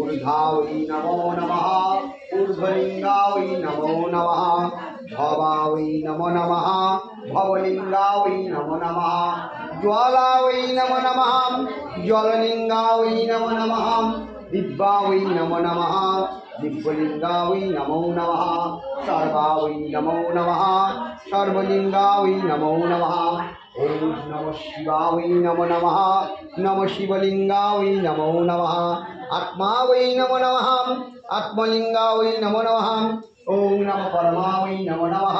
ऊर्ध्वा वै नमो नमः ऊर्ध्वलिंगा वै नमो नमः भवा वै नमो नमः भवलिंगा वै नमो नमः ज्वाला वै नमो नमः ज्वललिंगा वै नमो नमः दिव्या वै नमो नमः दिव्यलिंगा वै नमो नमः सर्वा वै नमो नमः सर्वलिंगा वै नमो नमः ओम नमः शिवाय वै नमो नमः नमः शिवलिंगा वै नमो नमः आत्मा वै नमो नमः आत्मलिंगा वै नमो नमः ओम नमः परमा वै नमो नमः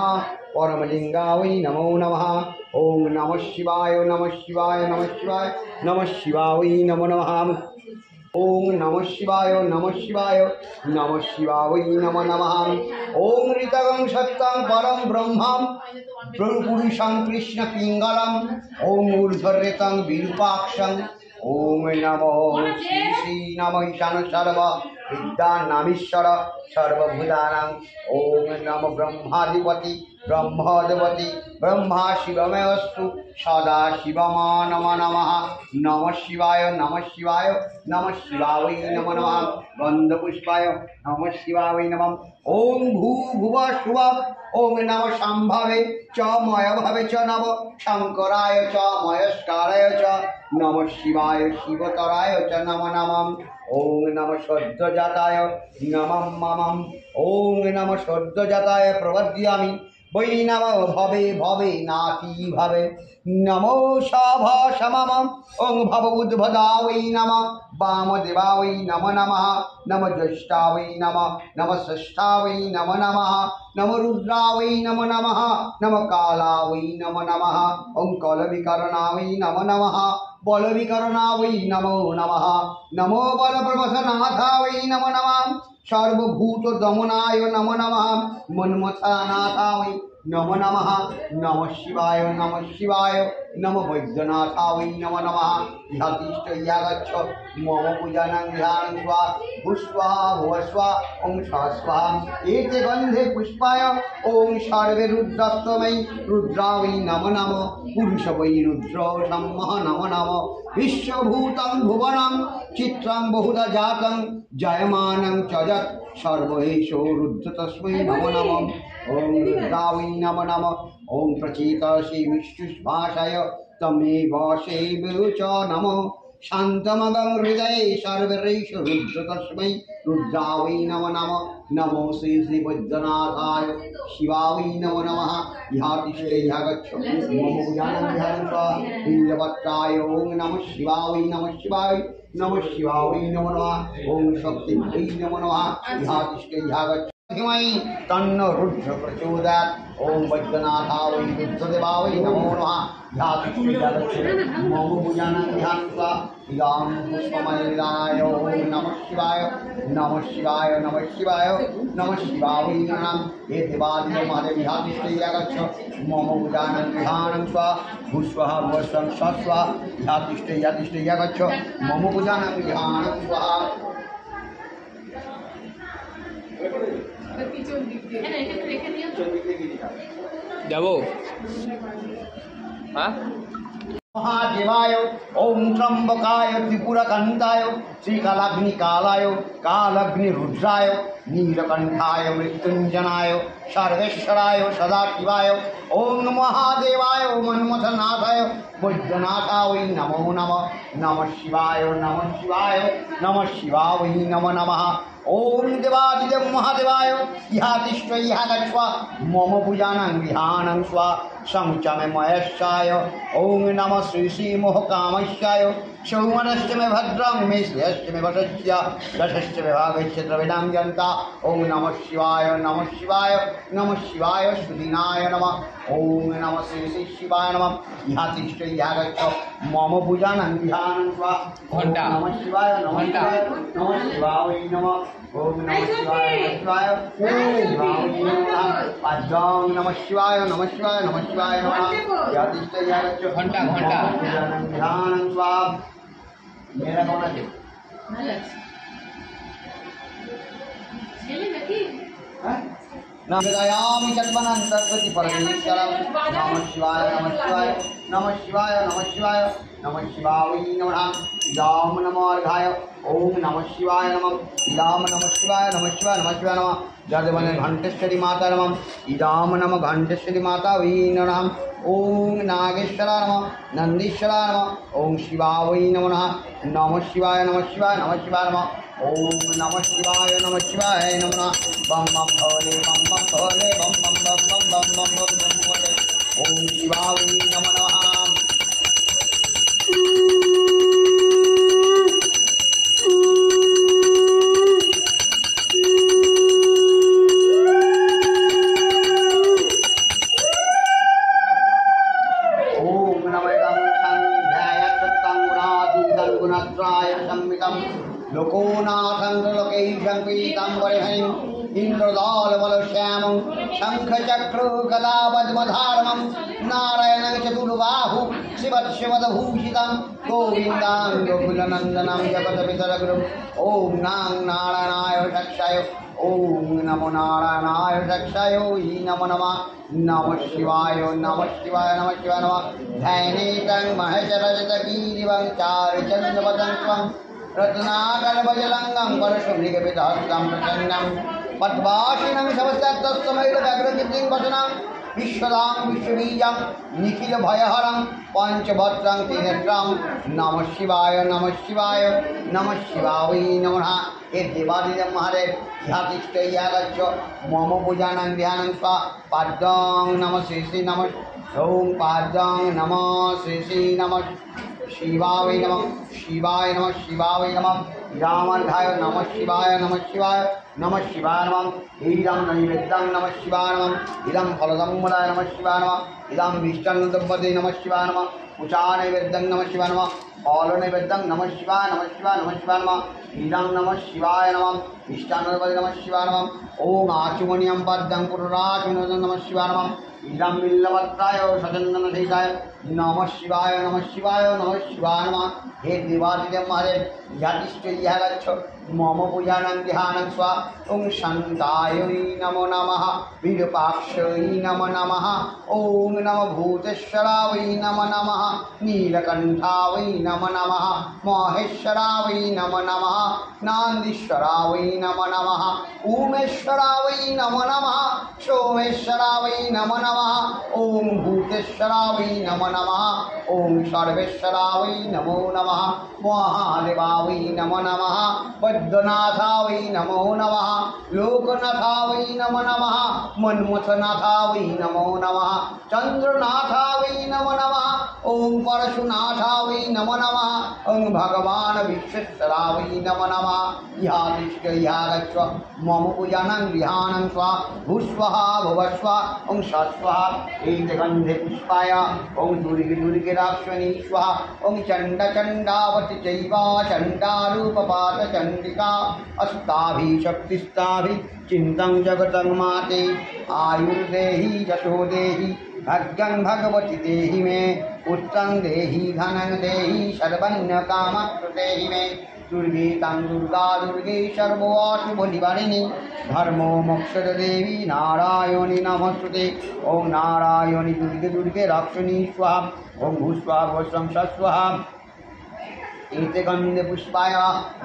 परमलिंगा वै नमो नमः ओम नमः शिवाय नमः शिवाय नमः शिवाय नमः शिवाय वै नमो नमः ओम नमः शिवाय नमः शिवाय नमः शिवाय वै नमो नमः ओम ऋतगं सत्यं परं ब्रह्मं पुरुषं कृष्ण पिंगलम ओम ऊर्ध्वरेतं विरूपाक्षं ओम नमो श्री श्री नमो ईशान सर्व विद्यानामीश्वर सर्वभूतानां ओम नमो ब्रह्माधिपति ब्रह्मदेवती ब्रह्मा शिवमेवस्तु सदा शिवमा नमः नमः नमः शिवाय नमः शिवाय नमः शिवाय वै नमो नमः गन्धपुष्पाय नमः शिवाय वै नमः ओम भू भुव शुभ ओम नमः शाम्भवे च मयभवे च नमः शंकराय च मयस्काराय च नमः शिवाय शिवतराय च नमः नमः ओम नमः सद्यजाताय नमः मम ओम नमः सद्यजाताय प्रवद्यामि वै नमः भवे भवे नाति भवे नमो शाभाशमम ओं भव उद्भदा वै नमः वामदेवा वै नमो नमः नमः ज्येष्ठा वै नमः षष्ठा वै नमो नमः नमः रुद्रा वै नमो नमः नमः काला वै नमो नमः ओं कलविकरणा वै नमो नमः बलविकरणा वै नमो नमः नमो बलप्रवसनाथा वै नमो नमः सर्वभूत दमनाय नमो नमः मन्मथनाथा वै नमो नमः नमः शिवाय नमः वैद्यनाथा वै नमो नमः ह्यतिष्ठ यागच्छ मम पूजनं ध्यानं स्वा पुष्पा भुवस्व ओं स्वाहा एते गन्धे पुष्पाय ओं सर्वे रुद्रस्तमै रुद्रा वै नमो नमः पुरुष वै रुद्रो नमः नमो नमः विश्वभूतं भुवनं चित्रं बहुधा जातं जयमानं च यत् सर्वेषु रुद्र तस्मै नमो नमः ओं रुद्रा वै नमो नमः ओं प्रचेतसि विष्णुभाषाय तमेव सेव च नमः शान्तमगं हृदये सर्वैषु रुद्र तस्मै रुद्रा वै नमो नमः नमो श्री श्री वैद्यनाथाय शिवा वै नमो नमः ह्यातिष्ठे ह्यागच्छ मम ज्ञानं ध्यानं नीलवक्त्राय ओं नमः शिवा वै नमः शिवाय नमः शिवाय वै नमो नमः ओं शक्ति वै नमो नमः ह्यातिष्ठे ह्यागच्छ तन्न रुद्र प्रचोदयात् ओं वैद्यनाथा वै रुद्रदेवा वै नमो नमः मम भुजानं ध्यात्वा इदां पुष्पमलिनाय ओं नमः शिवाय नमः शिवाय नमः शिवाय नमः शिवाय वै नमः ये देवादिदेव महादेव ह्यातिष्ठे ह्यागच्छ मम भुजानं ध्यानं स्वा भुस्वः भुवस्वं स्वस्वा ह्यातिष्ठे ह्यागच्छ मम भुजानं ध्यानं स्वाहा যাবো হ্যাঁ महादेवाय ओं त्र्यंबकाय त्रिपुरकांताय श्रीकालाग्निकालाय कालाग्निरुद्राय नीलकंठाय मृत्युंजनाय सर्वेश्वराय सदाशिवाय ओं महादेवाय मन्मथनाथाय वैद्यनाथाय नमो नमः नमः शिवाय नमः शिवाय नमः शिवाय वै नमो नमः ओं देवादिदेव महादेवाय ह्यातिष्ठ ह्यागच्छ मम पूजानं ध्यानं स्वा संचमे महेशाय ओं नमः श्री श्री मोहकामश्याय सौमनश्च मे भद्रं मे श्रेयश्च मे वशस्य दशश्च मे भागश्च द्रविणां जनता ओं नमः शिवाय सुदिनाय नमः ओं नमः श्री श्री शिवाय नमः ह्यातिष्ठ ह्यागच्छ मम पूजानं ध्यानं स्वा नमः शिवाय नमः शिवाय वै नमः ओम नमः शिवाय पाद्यं नमः शिवाय नमः यातिष्ठ यागच्छ घंटा ध्यानं स्वा मेरा कौन है नमः दयामि चत्वनं सरस्वती परमेश्वरं नमः शिवाय नमः शिवाय नमः शिवाय नमः शिवाय नमः इदाम नमो अर्घाय ओम नमः शिवाय नमः इदाम नमः शिवाय नमः शिवाय नमः शिवाय नमः जगवने घंटेश्वरी माता नमः इदाम नमः घंटेश्वरी माता वै नमः ओम नागेश्वरा नमः नंदीश्वरा नमः ओम शिवाय नमः नमः शिवाय नमः शिवाय नमः शिवाय नमः ओम नमः शिवाय नमः बम बम भोले बम बम भोले बम बम बम बम बम बम बम बम भोले ओम शिवाय नमः नमः लोकोनाथं पीताम्बरहरिं इन्द्रदालबलश्यामं शङ्खचक्र गदापद्मधारणं नारायणं चतुर्बाहु शिवशिवदभूषितं गोविन्दां गोकुलनन्दनं जगदपितरगुरुं ॐ नां नारायणाय दक्षाय ॐ नमो नारायणाय दक्षाय नमो नमः नमः शिवाय नमः शिवाय नमः शिवाय नमः ध्यानेतं महचरजतकीरिवं चारुचन्द्रपदं त्वं रत्नाकरभजलङ्गं परशुमृगपितहस्तं प्रसन्नं पद्माशिनं शवस्तस्तमैलव्यग्रकीर्तिं वचनं विश्वदां विश्वबीजं निखिलभयहरं पञ्चभद्रं त्रिनेत्रं नमः शिवाय नमः शिवाय नमः शिवाय नमः हे देवादिदेव महादेव ह्यातिष्ठे यागच्छ मम पूजानं ध्यानं स्वा पाद्यं नमः श्री श्री नमः ॐ पाद्यं नमः श्री श्री नमः शिवाय नमः शिवाय नमः शिवाय नमः रामार्घाय नमः शिवाय नमः शिवाय नमः शिवाय नमः इदं नैवेद्यं नमः शिवाय नमः इदं फलदं मुदाय नमः शिवाय नमः इदं विष्णुदम्पते नमः शिवाय नमः उचा नैवेद्यं नमः शिवाय नमः फल नैवेद्यं नमः शिवाय नमः शिवाय नमः शिवाय नमः इदं नमः शिवाय नमः इष्टानपदे नमः शिवाय नमः ॐ आचमनीयं पद्यं पुरुराचमनीयं नमः शिवाय नमः इदं बिल्लपत्राय सचन्दनसहिताय नमः शिवाय नमः शिवाय नमः शिवाय नमः हे देवादिदेव महादेव यातिष्ठे यागच्छ मम पूजानं ध्यानं स्वा ॐ शान्ताय नमो नमः विरूपाक्षय नमो नमः ॐ नमो भूतेश्वराय नमो नमः नीलकण्ठाय नमो नमः महेश्वराय नमो नमः नान्दीश्वराय नमो नमः उमेश्वराय नमो नमः सोमेश्वराय नमो नमः ॐ भूतेश्वराय नमो नमः ॐ सर्वेश्वराय नमो नमः महादेवाय नमो नमः वैद्यनाथाय नमो नमः लोकनाथाय नमो नमः मन्मथनाथाय नमो नमः चन्द्रनाथाय नमो नमः ॐ परशुनाथाय नमो नमः ॐ भगवान् विश्वेश्वराय नमो नमः यातिष्ठ यागच्छ मम पूजानं ध्यानं स्वा भूस्वः भुवस्व ॐ सस्वः एतगन्धे पुष्पाय ॐ दुर्गे दुर्गे राक्षणी स्वाहा ॐ चण्डचण्डावति चैव चण्डारूपपात चण्डिका अस्ताभिः शक्तिस्ताभिः चिन्तं जगतं माते आयुर्देहि यशो देहि भाग्यं भगवति देहि मे पुत्रं देहि धनं देहि सर्वन्यकामं देहि मे दुर्गे तां दुर्गा दुर्गे सर्वशुभनिवारिणी धर्मो मोक्षद देवी नारायणी नमस्तुते ॐ नारायणी दुर्गे दुर्गे राक्षणी स्वाहा ॐ भूस्वाहा भस्वं सस्वाहा एते गन्धे पुष्पाय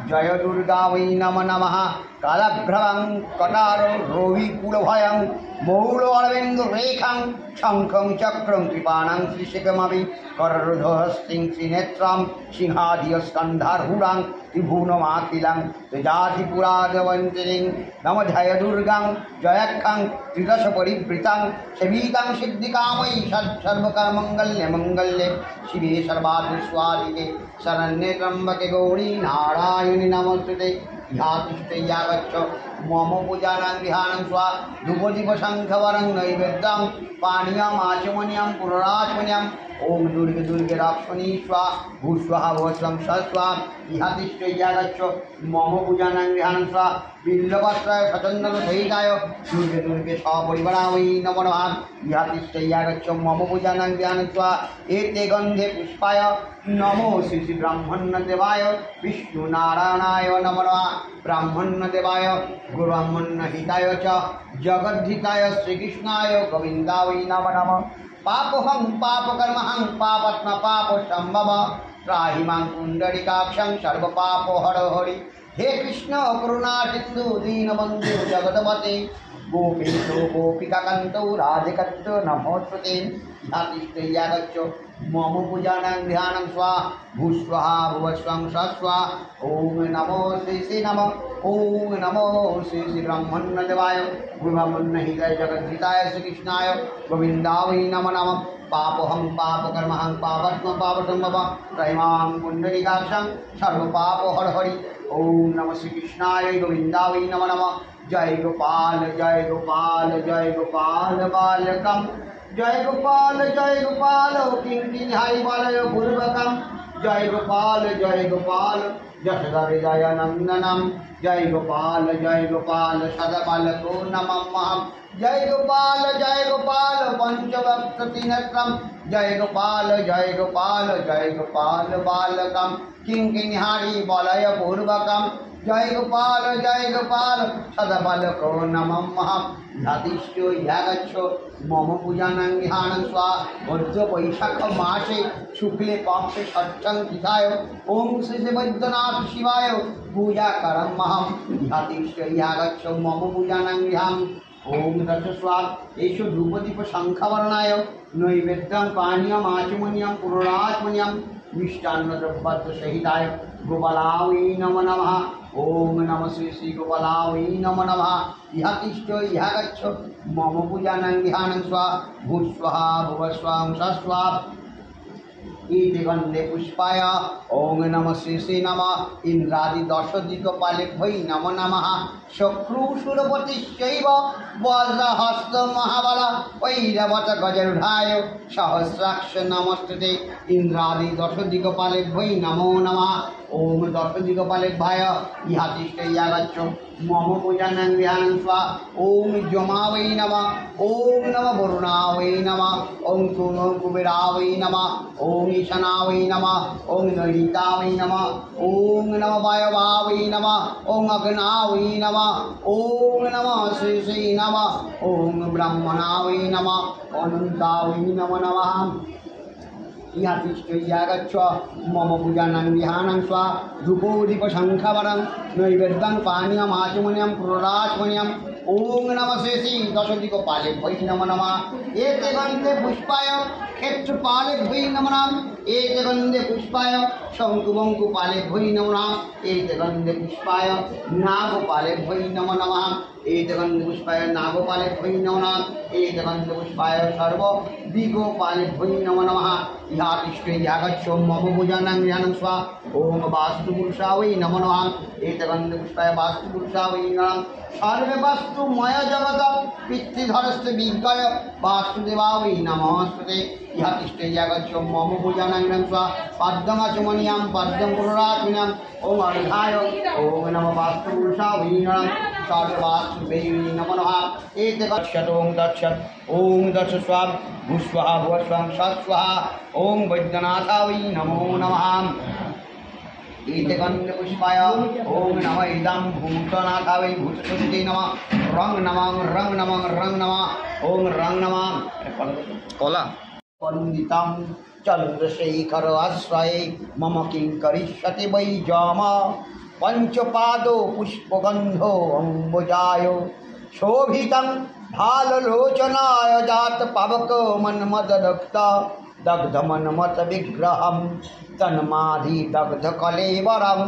जय दुर्गा वै नमो नमः कालभ्रवं कटारो रोहिकुलभयं मौलअरविन्दरेखां शङ्खं चक्रं कृपाणां श्रीशिखमपि कररुधहस्तिं श्रीनेत्रां सिंहादिस्कन्धारूढां त्रिभुवनमाखिलां त्रिजातिपुराजवन्तिनीं नम जय दुर्गां जयक्षां त्रिदशपरिवृतां सेविकां सिद्धिकामयी सर्वकर्मङ्गल्ये मङ्गल्ये शिवे सर्वार्थस्वादिके शरण्ये त्र्यम्बके गौरी नारायणि नमोस्तुते यातिष्ठे यागच्छ मम पूजानं ध्यानं स्वा धूपदीपशङ्खवरं नैवेद्यं पानीयम् आचमनीयं पुनराचमनीयम् ॐ दुर्गे दुर्गे राक्षणी स्वाहा भूस्वाहा भस्वं सस्वाहा यातिष्ठे यागच्छ मम पूजानं ध्यानं स्वा बिल्लपत्राय सचन्दनसहिताय दुर्गे दुर्गे सपरिवाराय नमो नमः यातिष्ठे यागच्छ मम पूजानं ध्यानं स्वा एते गन्धे पुष्पाय नमो श्री श्री ब्राह्मण्यदेवाय विष्णुनारायणाय नमो नमः ब्राह्मण्यदेवाय गुरुब्राह्मण्यहिताय च जगद्धिताय श्रीकृष्णाय गोविन्दाय नमो नमः पापहं पापकर्महं पापात्मा पापसंभव त्राहि मां पुण्डरीकाक्षं सर्वपापहर हरि। हे कृष्ण करुणा सिन्धु दीनबन्धु जगदपते गोपेशो गोपिकाकान्तौ राधिकस्य नमोऽस्तुते। ध्यातिष्ठयागच्छ मम पूजानां ध्यानं स्वा भूस्वाहा भुवस्वं स्वस्वा। ओम नमो श्री श्री नमः। ओम नमो श्री श्री ब्रह्मण्यदेवाय ब्रह्मण्यहिताय जगद्धिताय श्रीकृष्णाय गोविन्दाय नमो नमः। पापहं पापकर्महं पापात्मा पापसंभव त्रयीमां पुण्डरीकाक्षं सर्वपापहर हरि। ओम नमः श्रीकृष्णाय गोविन्दाय नमो नमः। जय गोपाल जय गोपाल बालकं जय गोपाल किंकिणी बालय पूर्वकं जय गोपाल यशोदा हृदय नंदनम जय गोपाल सदाबालको नमः। जय गोपाल पंचवक्त्रनेत्रं जय गोपाल बालकं किंकिणी बालय पूर्वकं जय गोपाल सदाबालको नमः। ध्यातिष्ठो यागच्छ मम पूजानां ध्यानं स्वा वज्र वैशाख मासे शुक्ले पक्षे षष्ठं तिथाय ओम श्री वैद्यनाथ शिवाय पूजा करमहं। ध्यातिष्ठो यागच्छ मम पूजानां ध्यानं ओम दशस्वाद एषु धूपदीप शंखवर्णाय नैवेद्यं पानीयम् आचमनीयं पुरोराचमनीयं मिष्टान्नद्रव्यात् सहिताय गोपालाय नमो नमः। ओम नमः श्री श्री गोपालाय नमो नमः। ह्यतिष्ठो ह्यागच्छ मम पूजानां ध्यानं स्वा भूस्वाहा भुवस्वां स्वस्वा। इति गन्धे पुष्पाय ओम नमः श्री श्री नमः। इंद्रादि दशदिक्पालेभ्यै नमो नमः। शक्रुशूलपतिश्चैव वज्रहस्त महाबल ऐरावत गजरूढाय सहस्राक्ष नमस्ते। इंद्रादि दशदिक्पालेभ्यै नमो नमः। ओम दशदिक्पालेभ्याय ह्यतिष्ठयागच्छ मम पूजानां ध्यानं स्वा। ओम जमावै नमः। ओम नमः वरुणावै नमः। ओम कुबेरावै नमः। ओम ईशानावै नमः। ओम नैऋतावै नमः। ओम नमः वायवावै नमः। ओम अग्नावै नमः। ओम नमः श्री श्री नमः। ओम ब्रह्मणावै नमः। अनन्तावै नमो नमः। ह्यतिष्ठयागच्छ मम पूजानां ध्यानं स्वा धूपोदीप शंखवरं नैवेद्यं पानीयम् आचमनीयं पुरोराचमनीयं ओम नमः श्री श्री दशदिक्पालेभ्यै नमो नमः। एते गन्धे पुष्पाय क्षेत्रपालेभ्यै नमो नमः। एते गन्धे पुष्पाय शङ्कुबङ्कुपालेभ्यै नमो नमः। एते गन्धे पुष्पाय नागपालेभ्यै नमो नमः। एते गन्धे पुष्पाय नागपालेभ्यै नमो नमः। एते गन्धे पुष्पाय सर्वदिक्पालेभ्यै नमो नमः। ह्यतिष्ठयागच्छ मम पूजानां ध्यानं स्वा ओम वास्तुपुरुषाय नमो नमः। एते गन्धे पुष्पाय वास्तुपुरुषाय नमः। सर्वे वास्तुमय जगत पितृधरस्य विज्ञाय वासुदेवाय नमस्ते। ह्यतिष्ठयागच्छ मम पूजानां ध्यानं स्वा पद्ममाचमनीयं पद्मं पुरोराचमनीयं ओम अर्घाय ओम नमः वास्तुपुरुषाय नमः। सर्ववास्तुभ्यै नमो नमः। एते गच्छत् ओम दक्षत् ओम दक्ष स्वाहा भूस्वाहा भुवस्वां स्वस्वाहा। ओम वैद्यनाथाय नमो नमः। एते गन्धे पुष्पाय ओम नमः इदं भूतनाथाय भूतसुते नमः। रंग नमः ओम रंग नमः कला पंडितं चंद्रशेखर आश्रये मम किं करिष्यति वै जाम। पंचपादो पुष्पगंधो अम्बुजाय शोभितं भाललोचनाय जात पावक मन्मददक्त दग्धमन्मथ विग्रहं तन्माधि दग्ध कलेवरं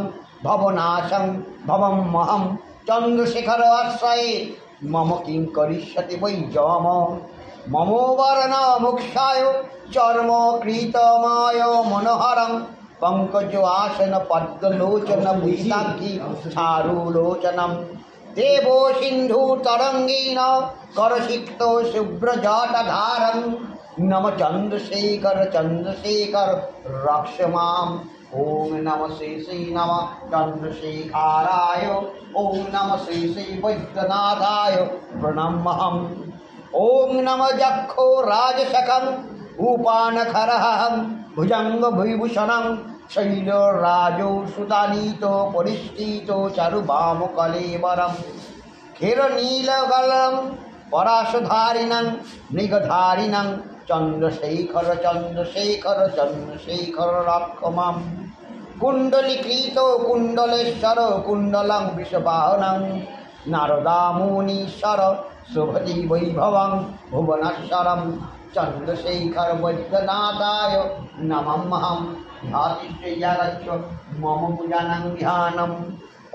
भवनाशं भवमहं चंद्रशेखर आश्रये मम किं करिष्यति वै जाम। ममो वर्ण मुक्षाय चर्म कृतमाय मनोहरं पंकज आसन पद्मलोचन भूषाक्षी चारुलोचनम देवो सिंधु तरंगेन करसिक्तो शुभ्रजटाधारं नम चंद्रशेखर रक्ष माम। ओम नमः श्री श्री नमः चंद्रशेखराय ओम नमः श्री श्री वैद्यनाथाय प्रणमहम्। ओम नमः जक्षो राजशखं उपानखरहं भुजंग भुविभूषणं शैलराजो सुतानीतो परिष्ठितो चारुबामुकलेवरं हिरनीलगलं पराशधारिणं मृगधारिणं চন্দ্রশেখর চন্দ্রশেখর চন্দ্রশেখর রক্ষমাম কুণ্ডলীকৃত কুণ্ডলেশ্বর কুণ্ডলং বৃষবাহনং নারদা মুনীশ্বর শুভতি বৈভবং ভুবনেশ্বরম চন্দ্রশেখর বৈদ্যনাথায় নমঃ ধাতিশ্রেয়াগচ্ছ মম পূজানং ধ্যানম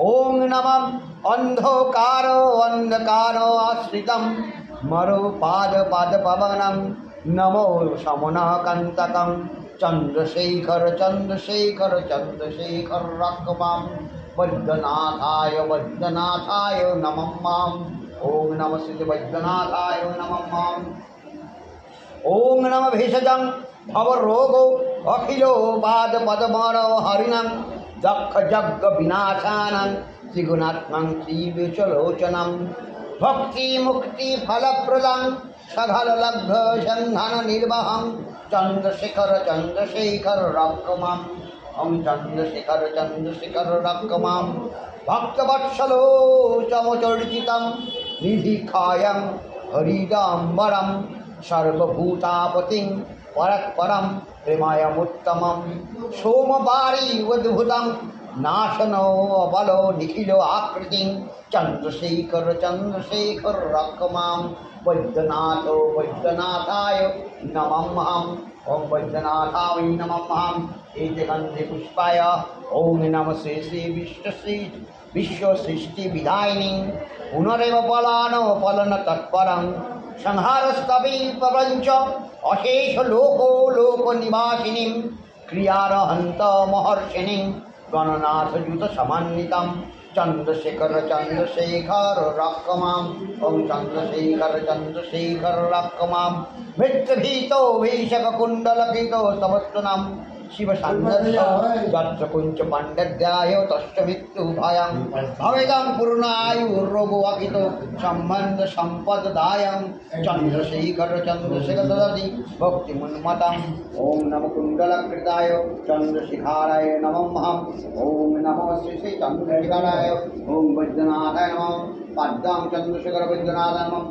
ওং নমঃ অন্ধকার অন্ধকার আশ্রিতম মরো পাদ পাদ পবনং নমো সমনকান্তকং চন্দ্রশেখর চন্দ্রশেখর চন্দ্রশেখর রক্ষমাম বৈদ্যনাথায় বৈদ্যনাথায় নমঃ ওং নমঃ শ্রী বৈদ্যনাথায় নমঃ ওং নমঃ ভেষজং ভবরোগ অখিল পাদ পদমর হরিণং দক্ষ যজ্ঞ বিনাশানং ত্রিগুণাত্মং শ্রীবিচলোচনম ভক্তি মুক্তি ফলপ্রদং সঘল লব্ধ সন্ধান নির্বাহং চন্দ্রশেখর চন্দ্রশেখর রক্ষমাম ওম চন্দ্রশেখর চন্দ্রশেখর রক্ষমাম ভক্তবৎসলো চমচর্চিতম নিধিক্ষায়ং হরিদাম্বরম সর্বভূতাপতিং পরৎপরম প্রেমায়मुत्तमं সোমবারি উদ্ভুতং নাশনো বলো নিখিল আকৃতিং চন্দ্রশেখর চন্দ্রশেখর রক্ষমাম বৈদ্যনাথ বৈদ্যনাথায় নমঃ ওম বৈদ্যনাথায় নমঃ এতে গন্ধে পুষ্পায় ওম নমঃ শ্রী শ্রী বিশ্বশ্রী বিশ্বসৃষ্টি বিধায়িনী পুনরেব পলানো পলন তৎপরং সংহারস্তবে প্রপঞ্চ অশেষ লোক লোক নিবাসিনী ক্রিয়ারহন্ত মহর্ষিণী গণনাথ যুত সমন্বিতম চন্দ্রশেখর চন্দ্রশেখর রক্ষমাম ওম চন্দ্রশেখর চন্দ্রশেখর রক্ষমাম মৃত্যুভীত ভীষক কুণ্ডলকিত তবস্তনম শিব সান্নস্য যত্র কুঞ্চ পাণ্ড্যায় তস্য মৃত্যু ভয়ং ভবেদং পূর্ণায়ুর্রোগোয়াকিত সম্বন্ধ সম্পদদায়ং চন্দ্রশেখর চন্দ্রশেখর দদতি ভক্তিমুন্মতম ওম নমঃ কুণ্ডলকৃতায় চন্দ্রশেখরায় নমঃ ওম নমঃ শ্রী শ্রী চন্দ্রশেখরায় ওম বৈদ্যনাথায় নমঃ পদ্মাং চন্দ্রশেখর বৈদ্যনাথ নমঃ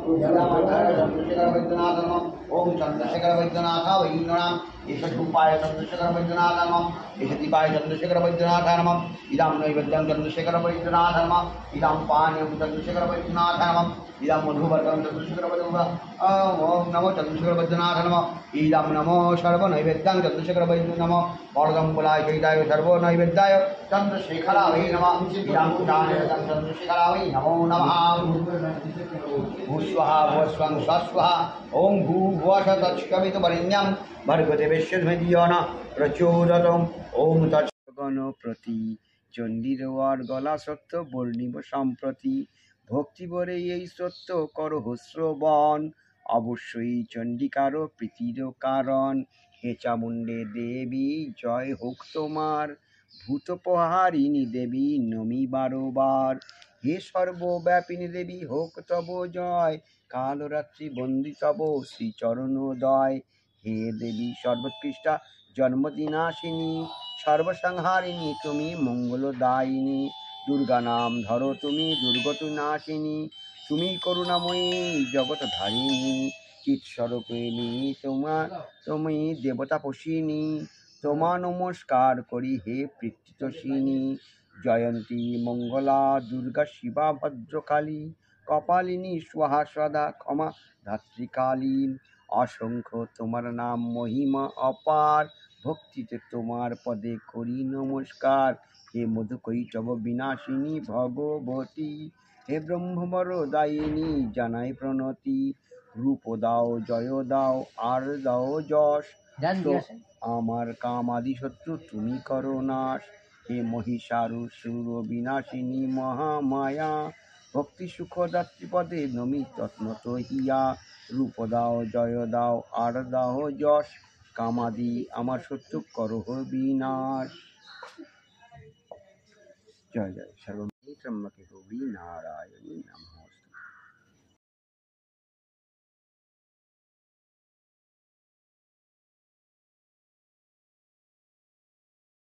চন্দ্রশেখর বৈদ্যনাথ নমঃ ওম চন্দ্রশেখর বৈদ্যনাথ वै नमः ईशरूपाय चंद्रशेखर वैद्यनाथ नमः ईशदीपाय चंद्रशेखर वैद्यनाथ नमः इदं नैवेद्यं चंद्रशेखर वैद्यनाथ नमः इदं पानीयं चंद्रशेखर वैद्यनाथ नमः इदं मधुवर्तं चंद्रशेखर वैद्यनाथ ओम नमो चंद्रशेखर वैद्यनाथ नमः इदं नमो सर्व नैवेद्यं चंद्रशेखर वैद्य नमः वरदं बुलाय चैताय सर्व नैवेद्याय चंद्रशेखराय नमः इदं दानयं चंद्रशेखराय नमो नमः भूस्वः भुवस्वं स्वस्वः ओम भूर्भुवः तत्सवितुर्वरेण्यं भर्गदेवस्य धीमहि न प्रचोदयात् ओम तत्सगणपति চণ্ডীর গলা সত্য বর্ণিব সম্প্রতি ভক্তি বরে এই সত্য করহ শ্রবণ অবশ্যই চণ্ডিকার প্রীতির কারণ হে চামুণ্ডে দেবী জয় হোক তোমার ভূতপহারিণী দেবী নমি বারবার হে সর্বব্যাপিনী দেবী হোক তব জয় কালরাত্রি বন্দি তব শ্রীচরণোদয় হে দেবী সর্বোৎকৃষ্টা জন্মদিনাশিনী সর্বসংহারিণী তুমি মঙ্গলদায়িনী দুর্গা নাম ধরো তুমি দুর্গত নাশিনী তুমি করুণাময়ী জগৎধারিণী চিৎস্বরূপিণী তুমি দেবতা পোষিনী তোমা নমস্কার করি হে প্রীতিতোষিনী জয়ন্তী মঙ্গলা দুর্গা শিবা ভদ্রকালী কপালিনী স্বাহা সদা ক্ষমা ধাত্রীকালী অসংখ্য তোমার নাম মহিমা অপার ভক্তিতে তোমার পদে করি নমস্কার হে মধুকৈটব বিনাশিনী ভগবতী হে ব্রহ্মবর দায়িনী জানাই প্রণতি রূপ দাও জয় দাও আর দাও যশ আমার কামাদি শত্রু তুমি করো নাশ হে মহিষাসুর বিনাশিনী মহামায়া ভক্তি সুখ দাত্রী পদে নমি তৎনত হিয়া রূপ দাও জয় দাও আর দাও যশ কামাদি আমার শত্রু করহ বিনাশ জয় জয় সর্বমঙ্গল ত্রম্বকে গৌরী নারায়ণী।